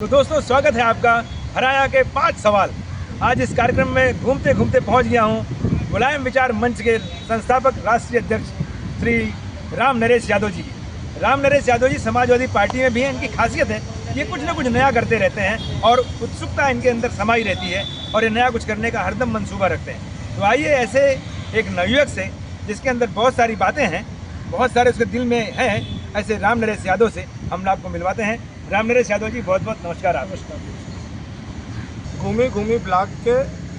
तो दोस्तों स्वागत है आपका हराया के 5 सवाल। आज इस कार्यक्रम में घूमते घूमते पहुंच गया हूं मुलायम विचार मंच के संस्थापक राष्ट्रीय अध्यक्ष श्री राम नरेश यादव जी की। राम नरेश यादव जी समाजवादी पार्टी में भी हैं। इनकी खासियत है ये कुछ ना कुछ नया करते रहते हैं और उत्सुकता इनके अंदर समाई रहती है और ये नया कुछ करने का हरदम मंसूबा रखते हैं। तो आइए ऐसे एक नवयुवक से जिसके अंदर बहुत सारी बातें हैं, बहुत सारे उसके दिल में हैं, ऐसे राम नरेश यादव से हम आपको मिलवाते हैं। राम नरेश यादव जी बहुत बहुत नमस्कार। आप घूमे घूमे ब्लॉग के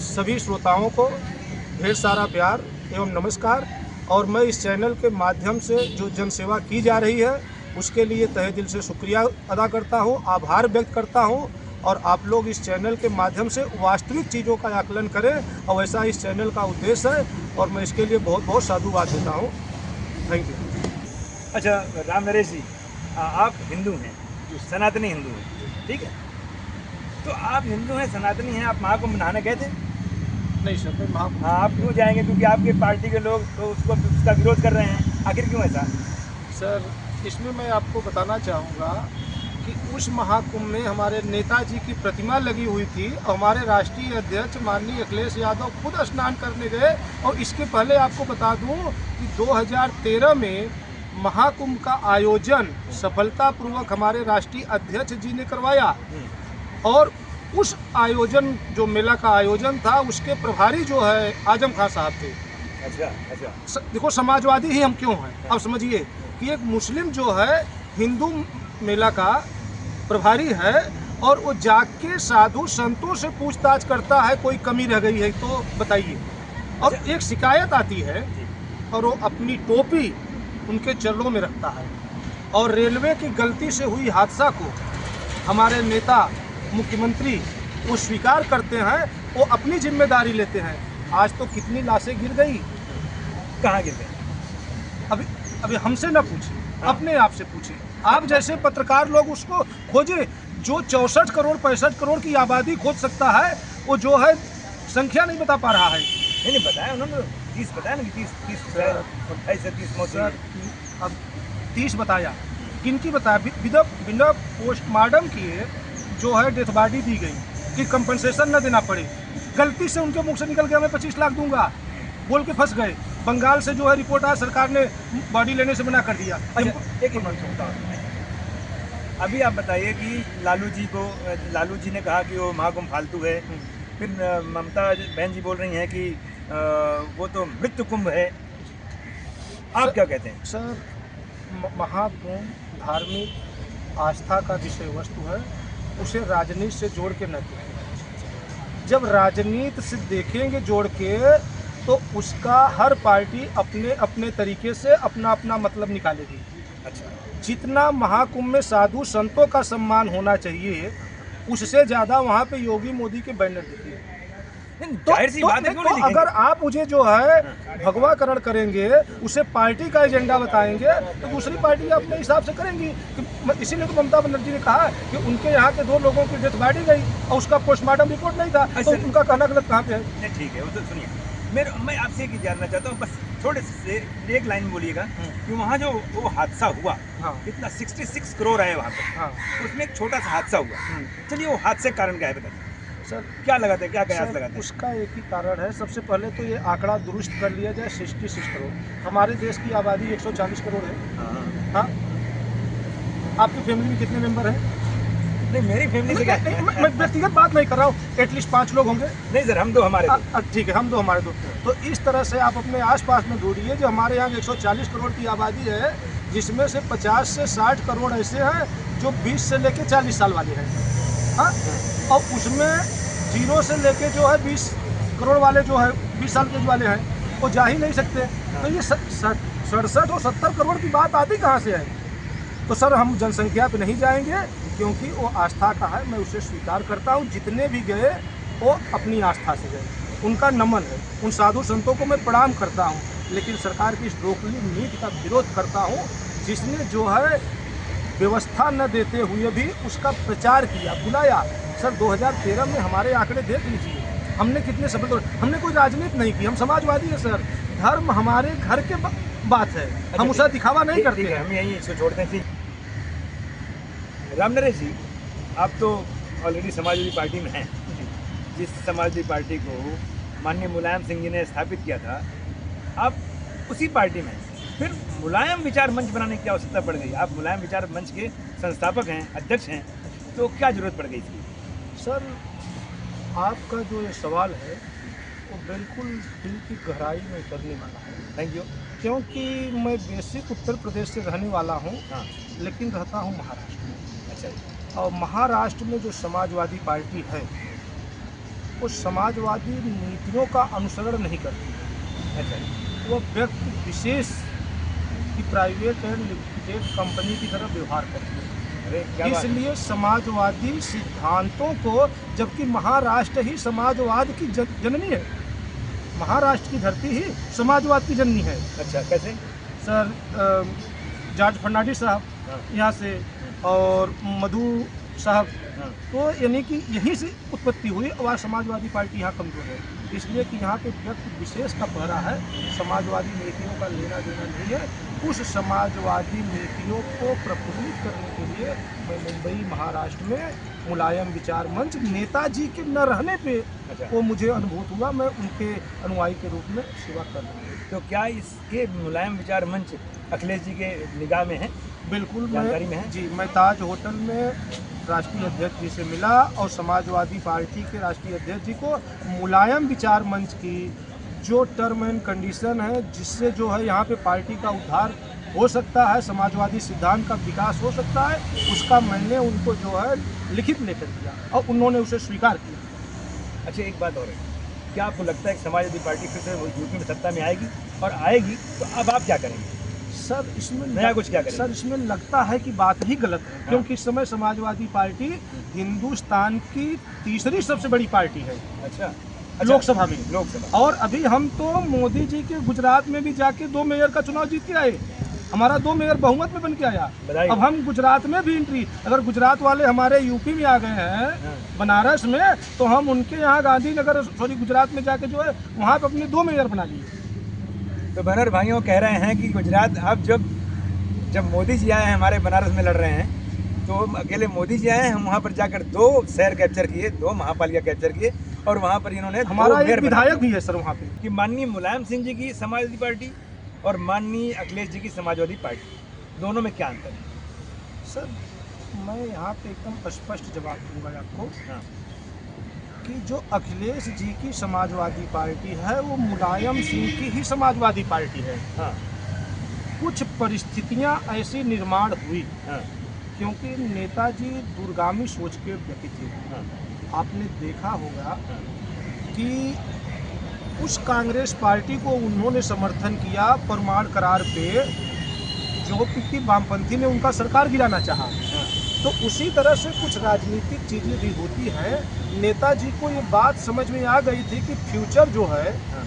सभी श्रोताओं को ढेर सारा प्यार एवं नमस्कार। और मैं इस चैनल के माध्यम से जो जनसेवा की जा रही है उसके लिए तहे दिल से शुक्रिया अदा करता हूं, आभार व्यक्त करता हूं। और आप लोग इस चैनल के माध्यम से वास्तविक चीज़ों का आकलन करें और वैसा इस चैनल का उद्देश्य है और मैं इसके लिए बहुत बहुत साधुवाद देता हूँ। Thank you. अच्छा राम नरेश जी, आप हिंदू हैं, सनातनी हिंदू हैं, ठीक है? तो आप हिंदू हैं, सनातनी हैं, आप महाकुंभ नहाने गए थे? नहीं सर, मैं महाकुंभ। हाँ, आप क्यों जाएंगे? क्योंकि आपके पार्टी के लोग तो उसका विरोध कर रहे हैं। आखिर क्यों ऐसा? सर इसमें मैं आपको बताना चाहूँगा कि उस महाकुंभ में हमारे नेताजी की प्रतिमा लगी हुई थी और हमारे राष्ट्रीय अध्यक्ष माननीय अखिलेश यादव खुद स्नान करने गए। और इसके पहले आपको बता दूं कि 2013 में महाकुंभ का आयोजन सफलतापूर्वक हमारे राष्ट्रीय अध्यक्ष जी ने करवाया। और उस आयोजन जो मेला का आयोजन था उसके प्रभारी जो है आजम खान साहब थे। अच्छा। देखो समाजवादी ही हम क्यों हैं, अब समझिए कि एक मुस्लिम जो है हिंदू मेला का प्रभारी है और वो जाके साधु संतों से पूछताछ करता है कोई कमी रह गई है तो बताइए। और एक शिकायत आती है और वो अपनी टोपी उनके चरणों में रखता है। और रेलवे की गलती से हुई हादसा को हमारे नेता मुख्यमंत्री वो स्वीकार करते हैं, वो अपनी जिम्मेदारी लेते हैं। आज तो कितनी लाशें गिर गई, कहाँ गिर गए? अभी हमसे न पूछिए, अपने आप से पूछिए। आप जैसे पत्रकार लोग उसको खोजे जो 64 करोड़ 65 करोड़ की आबादी खोज सकता है, वो जो है संख्या नहीं बता पा रहा है। नहीं बताया उन्होंने, 30 बताया ना कि 30 28 से 30 मौत। अब 30 बताया, किनकी बताया? बिना पोस्टमार्टम किए जो है डेथ बॉडी दी गई कि कंपनसेशन न देना पड़े। गलती से उनके मुख से निकल गया मैं 25 लाख दूंगा बोल के फंस गए। बंगाल से जो है रिपोर्ट आया, सरकार ने बॉडी लेने से मना कर दिया। अच्छा, एक मिनट अभी आप बताइए कि लालू जी ने कहा कि वो महाकुंभ फालतू है, फिर ममता बहन जी बोल रही हैं कि वो तो मृत्यु कुंभ है। आप क्या कहते हैं? सर महाकुंभ धार्मिक आस्था का विषय वस्तु है, उसे राजनीति से जोड़ के न देखें। जब राजनीति से देखेंगे जोड़ के तो उसका हर पार्टी अपने अपने तरीके से अपना अपना मतलब निकालेगी। अच्छा, जितना महाकुंभ में साधु संतों का सम्मान होना चाहिए उससे ज़्यादा वहाँ पे योगी मोदी के बैनर दिखे। जाहिर सी बात है, तो अगर आप मुझे जो है भगवाकरण करेंगे, उसे पार्टी का एजेंडा बताएंगे तो दूसरी पार्टी अपने हिसाब से करेंगी। इसीलिए तो ममता बनर्जी ने कहा कि उनके यहाँ के 2 लोगों की डेथ बॉडी गई और उसका पोस्टमार्टम रिपोर्ट नहीं था। तो उनका कहना गलत कहाँ पे है? ठीक है, वो तो सुनिए, मैं आपसे एक जानना चाहता हूँ, बस थोड़े से एक लाइन में बोलिएगा कि वहाँ जो वो हादसा हुआ, कितना 66 करोड़ आए वहाँ पे, उसमें एक छोटा सा हादसा हुआ। चलिए वो हादसे का कारण क्या है बताइए सर, क्या लगाते हैं, क्या कयास लगाते हैं? उसका एक ही कारण है। सबसे पहले तो ये आंकड़ा दुरुस्त कर लिया जाए। 66 करोड़ हमारे देश की आबादी 140 करोड़ है। हाँ, आपकी फैमिली में कितने मेंबर हैं? नहीं, मेरी फैमिली से क्या, मैं व्यक्तिगत बात नहीं कर रहा हूँ। एटलीस्ट 5 लोग होंगे। नहीं सर, हम 2 हमारे 2। ठीक है, हम 2 हमारे 2। तो इस तरह से आप अपने आसपास में ढूंढिए। जो हमारे यहाँ 140 करोड़ की आबादी है, जिसमें से 50 से 60 करोड़ ऐसे हैं जो 20 से लेकर 40 साल वाले हैं। हाँ, और उसमें 0 से लेके जो है 20 करोड़ वाले जो है 20 साल के वाले हैं वो जा ही नहीं सकते। तो ये 67 और 70 करोड़ की बात आती कहाँ से है? तो सर हम जनसंख्या पे नहीं जाएंगे क्योंकि वो आस्था का है, मैं उसे स्वीकार करता हूँ। जितने भी गए वो अपनी आस्था से गए, उनका नमन है। उन साधु संतों को मैं प्रणाम करता हूँ, लेकिन सरकार की इस ड्रोकली नीति का विरोध करता हूँ जिसने जो है व्यवस्था न देते हुए भी उसका प्रचार किया, बुलाया। सर 2013 में हमारे आंकड़े देख लीजिए, हमने कितने सफल। हमने कोई राजनीति नहीं की, हम समाजवादी है सर। धर्म हमारे घर के बात है, हम उसका दिखावा नहीं करते हैं। हम यही इसको छोड़ते हैं। राम नरेश जी, आप तो ऑलरेडी समाजवादी पार्टी में हैं। जी। जिस समाजवादी पार्टी को माननीय मुलायम सिंह जी ने स्थापित किया था, आप उसी पार्टी में हैं। फिर मुलायम विचार मंच बनाने की आवश्यकता पड़ गई। आप मुलायम विचार मंच के संस्थापक हैं, अध्यक्ष हैं, तो क्या जरूरत पड़ गई इसकी? सर, आपका जो ये सवाल है वो बिल्कुल दिल की गहराई में उतरने वाला है। Thank you. क्योंकि मैं बेसिक उत्तर प्रदेश से रहने वाला हूँ, हाँ, लेकिन रहता हूँ महाराष्ट्र में। अच्छा जी। और महाराष्ट्र में जो समाजवादी पार्टी है वो समाजवादी नीतियों का अनुसरण नहीं करती है। अच्छा जी। वो व्यक्ति विशेष की प्राइवेट एंड लिमिटेड कंपनी की तरह व्यवहार करती है। अरे क्या बात है। इसलिए समाजवादी सिद्धांतों को, जबकि महाराष्ट्र ही समाजवाद की जननी है, महाराष्ट्र की धरती ही समाजवाद की जननी है। अच्छा, कैसे? सर, जॉर्ज फर्नांडिस साहब हाँ, यहाँ से, और मधु साहब, हाँ, तो यानी कि यहीं से उत्पत्ति हुई। और आज समाजवादी पार्टी यहाँ कमजोर है, इसलिए कि यहाँ पे व्यक्ति विशेष का पहरा है, समाजवादी नीतियों का लेना देना नहीं है। उस समाजवादी नीतियों को प्रफुल्लित करने के लिए मैं मुंबई महाराष्ट्र में मुलायम विचार मंच, नेताजी के न रहने पे अच्छा। वो मुझे अनुभूत हुआ, मैं उनके अनुयायी के रूप में सेवा कर रहा हूँ। तो क्या इसके मुलायम विचार मंच अखिलेश जी के निगाह में है? बिल्कुल, जानकारी में है? जी, मैं ताज होटल में राष्ट्रीय अध्यक्ष जी से मिला और समाजवादी पार्टी के राष्ट्रीय अध्यक्ष जी को मुलायम विचार मंच की जो टर्म एंड कंडीशन है, जिससे जो है यहाँ पे पार्टी का उद्धार हो सकता है, समाजवादी सिद्धांत का विकास हो सकता है, उसका मैंने उनको जो है लिखित लेकर दिया और उन्होंने उसे स्वीकार किया। अच्छा, एक बात और है, क्या आपको लगता है कि समाजवादी पार्टी फिर से यूपी में सत्ता में आएगी? और आएगी तो अब आप क्या करेंगे? सर, इसमें नया कुछ क्या करेंगे? सर, इसमें लगता है कि बात ही गलत है, क्योंकि इस समय समाजवादी पार्टी हिंदुस्तान की तीसरी सबसे बड़ी पार्टी है। अच्छा, लोकसभा में। लोकसभा। और अभी हम तो मोदी जी के गुजरात में भी जाके 2 मेयर का चुनाव जीत के आए, हमारा 2 मेयर बहुमत में बन के आया। बधाई। अब हम गुजरात में भी एंट्री, अगर गुजरात वाले हमारे यूपी में आ गए हैं, हाँ। बनारस में, तो हम उनके यहाँ गांधीनगर, सॉरी, गुजरात में जाके जो है वहाँ पे अपने 2 मेयर बना लिए। तो बहनों और भाइयों कह रहे हैं कि गुजरात अब जब मोदी जी आए हैं हमारे बनारस में लड़ रहे हैं, तो अकेले मोदी जी आए हैं, हम वहाँ पर जाकर 2 शहर कैप्चर किए, 2 महापालिका कैप्चर किए, और वहाँ पर इन्होंने हमारा 2 मेयर एक विधायक भी है सर वहाँ पे। कि माननीय मुलायम सिंह जी की समाजवादी पार्टी और माननीय अखिलेश जी की समाजवादी पार्टी, दोनों में क्या अंतर है? सर, मैं यहाँ पे एकदम स्पष्ट जवाब दूंगा आपको हाँ, कि जो अखिलेश जी की समाजवादी पार्टी है वो मुलायम सिंह की ही समाजवादी पार्टी है। हाँ, कुछ परिस्थितियाँ ऐसी निर्माण हुई, हाँ, क्योंकि नेताजी दूरगामी सोच के व्यक्ति थे। हाँ, आपने देखा होगा हाँ, कि उस कांग्रेस पार्टी को उन्होंने समर्थन किया परमाणु करार पे, जो कि वामपंथी ने उनका सरकार गिराना चाहा। हाँ, तो उसी तरह से कुछ राजनीतिक चीज़ें भी होती हैं। नेताजी को ये बात समझ में आ गई थी कि फ्यूचर जो है हाँ,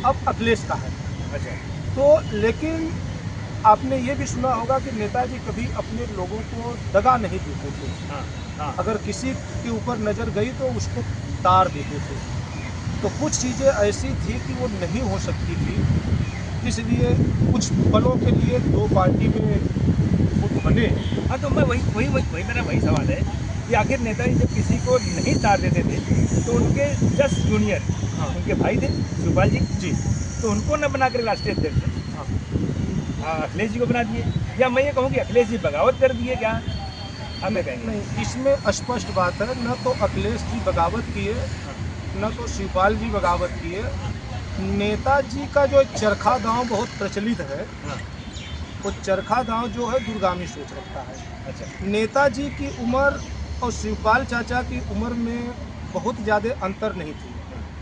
अब अखिलेश का है। अच्छा, तो लेकिन आपने ये भी सुना होगा कि नेताजी कभी अपने लोगों को दगा नहीं देते थे। हाँ, हाँ, अगर किसी के ऊपर नज़र गई तो उसको तार देते थे। तो कुछ चीज़ें ऐसी थी कि वो नहीं हो सकती थी, इसलिए कुछ पलों के लिए 2 पार्टी में वो बने। हाँ। तो मैं वही मेरा वही सवाल है कि आखिर नेताजी जब किसी को नहीं तार देते थे, तो उनके जस्ट जूनियर, हाँ। उनके भाई थे शिवपाल जी, जी, तो उनको न बना कर राष्ट्रीय अध्यक्ष हाँ। अखिलेश जी को बना दिए, या मैं ये कहूँ कि अखिलेश जी बगावत कर दिए क्या? हम ये कहेंगे। नहीं, इसमें स्पष्ट बात है, न तो अखिलेश जी बगावत किए, न तो शिवपाल जी बगावत किए। नेताजी का जो एक चरखा दांव बहुत प्रचलित है, हाँ, वो चरखा दांव जो है दूरगामी सोच रखता है। अच्छा, नेताजी की उम्र और शिवपाल चाचा की उम्र में बहुत ज़्यादा अंतर नहीं थी।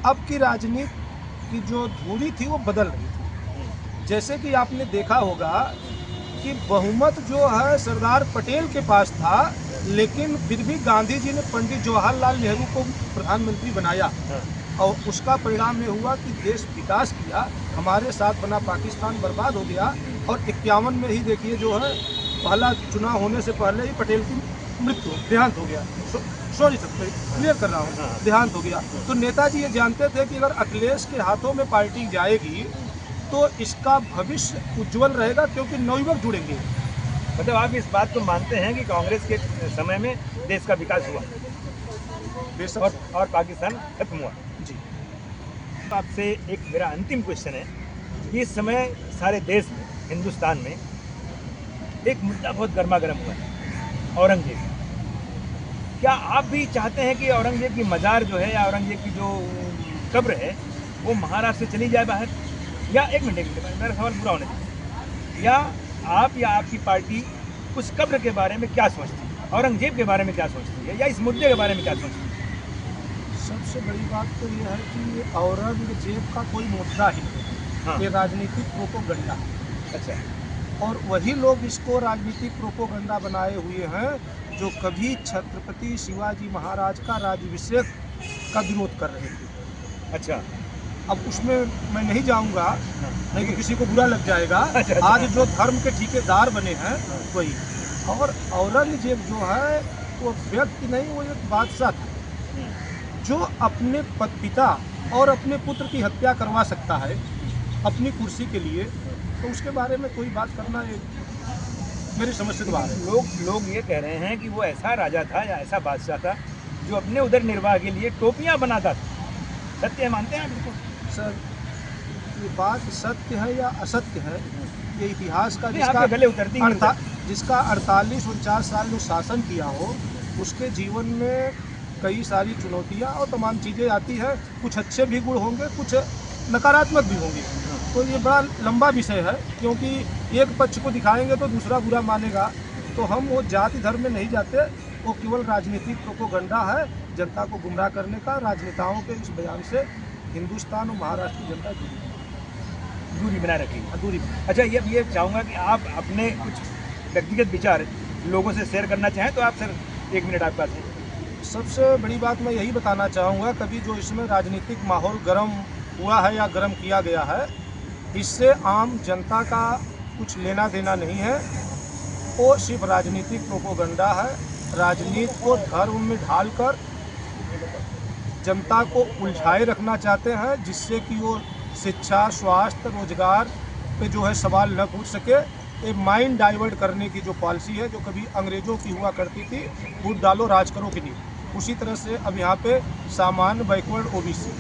अब की राजनीति की जो धुरी थी वो बदल रही थी। जैसे कि आपने देखा होगा कि बहुमत जो है सरदार पटेल के पास था, लेकिन फिर भी गांधी जी ने पंडित जवाहरलाल नेहरू को प्रधानमंत्री बनाया, हाँ, और उसका परिणाम ये हुआ कि देश विकास किया, हमारे साथ बना पाकिस्तान बर्बाद हो गया। और 51 में ही देखिए जो है पहला चुनाव होने से पहले ही पटेल की मृत्यु, देहांत हो गया। सॉरी सर, क्लियर कर रहा हूँ, हाँ। देहांत हो गया। तो नेताजी ये जानते थे कि अगर अखिलेश के हाथों में पार्टी जाएगी तो इसका भविष्य उज्जवल रहेगा, क्योंकि नवयुवक जुड़ेंगे। मतलब आप इस बात को मानते हैं कि कांग्रेस के समय में देश का विकास हुआ बेशक और पाकिस्तान खत्म हुआ। जी। तो आपसे एक मेरा अंतिम क्वेश्चन है कि इस समय सारे देश में, हिंदुस्तान में एक मुद्दा बहुत गर्मा गर्म हुआ है, औरंगजेब। क्या आप भी चाहते हैं कि औरंगजेब की मज़ार जो है या औरंगजेब की जो कब्र है वो महाराष्ट्र से चली जाए बाहर? या एक मिनट मेरा सवाल पूरा होने दीजिए। या आप या आपकी पार्टी उस कब्र के बारे में क्या सोचती है, औरंगजेब के बारे में क्या सोचती है, या इस मुद्दे के बारे में क्या सोचती है? सबसे बड़ी बात तो यह है कि औरंगजेब का कोई मुद्दा ही नहीं, हाँ। ये राजनीतिक प्रोपोगंडा। अच्छा। और वही लोग इसको राजनीतिक प्रोपोगंडा बनाए हुए हैं जो कभी छत्रपति शिवाजी महाराज का राज्याभिषेक का विरोध कर रहे थे। अच्छा। अब उसमें मैं नहीं जाऊंगा, हाँ। नहीं तो किसी को बुरा लग जाएगा। अच्छा। आज जो धर्म के ठेकेदार बने हैं वही, और औरंगजेब जो है वो व्यक्ति नहीं, वो एक बादशाह था जो अपने पिता और अपने पुत्र की हत्या करवा सकता है अपनी कुर्सी के लिए, तो उसके बारे में कोई बात करना मेरी समझ से बात है। लोग ये कह रहे हैं कि वो ऐसा राजा था या ऐसा बादशाह था जो अपने उदर निर्वाह के लिए टोपियां बनाता था। सत्य है, मानते हैं आप इसको? सर, ये बात सत्य है या असत्य है, ये इतिहास का आपके गले उतरती है। जिसका 48-49 साल में शासन किया हो, उसके जीवन में कई सारी चुनौतियां और तमाम चीज़ें आती हैं। कुछ अच्छे भी गुण होंगे, कुछ नकारात्मक भी होंगे। तो ये बड़ा लंबा विषय है, क्योंकि एक पक्ष को दिखाएंगे तो दूसरा बुरा मानेगा। तो हम वो जाति धर्म में नहीं जाते, वो केवल राजनीतिक प्रोपोगंडा है जनता को गुमराह करने का। राजनेताओं के इस बयान से हिंदुस्तान और महाराष्ट्र की जनता दूरी बनाए रखी। दूरी। अच्छा, ये चाहूँगा कि आप अपने कुछ व्यक्तिगत विचार लोगों से शेयर करना चाहें तो आप सर 1 मिनट आपके पास है। सबसे बड़ी बात मैं यही बताना चाहूँगा, कभी जो इसमें राजनीतिक माहौल गर्म हुआ है या गर्म किया गया है, इससे आम जनता का कुछ लेना देना नहीं है। वो सिर्फ राजनीतिक प्रोपोगंडा है। राजनीति को धर्म में ढालकर जनता को उलझाए रखना चाहते हैं, जिससे कि वो शिक्षा, स्वास्थ्य, रोजगार पे जो है सवाल न पूछ सके। एक माइंड डाइवर्ट करने की जो पॉलिसी है, जो कभी अंग्रेज़ों की हुआ करती थी, वोट डालो राज करो के लिए, उसी तरह से अब यहाँ पे सामान्य, बैकवर्ड, ओबीसी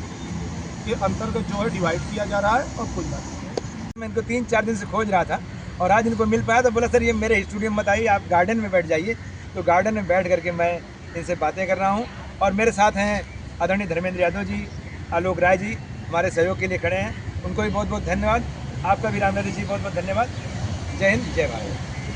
के अंतर्गत जो है डिवाइड किया जा रहा है। और कोई बात नहीं। मैं इनको 3-4 दिन से खोज रहा था और आज इनको मिल पाया तो बोला सर ये मेरे स्टूडियो में मत आइए, आप गार्डन में बैठ जाइए। तो गार्डन में बैठ करके मैं इनसे बातें कर रहा हूँ। और मेरे साथ हैं आदरणीय धर्मेंद्र यादव जी, आलोक राय जी हमारे सहयोग के लिए खड़े हैं। उनको भी बहुत बहुत धन्यवाद। आपका भी राम नरेश जी बहुत बहुत धन्यवाद। जय हिंद, जय भारत।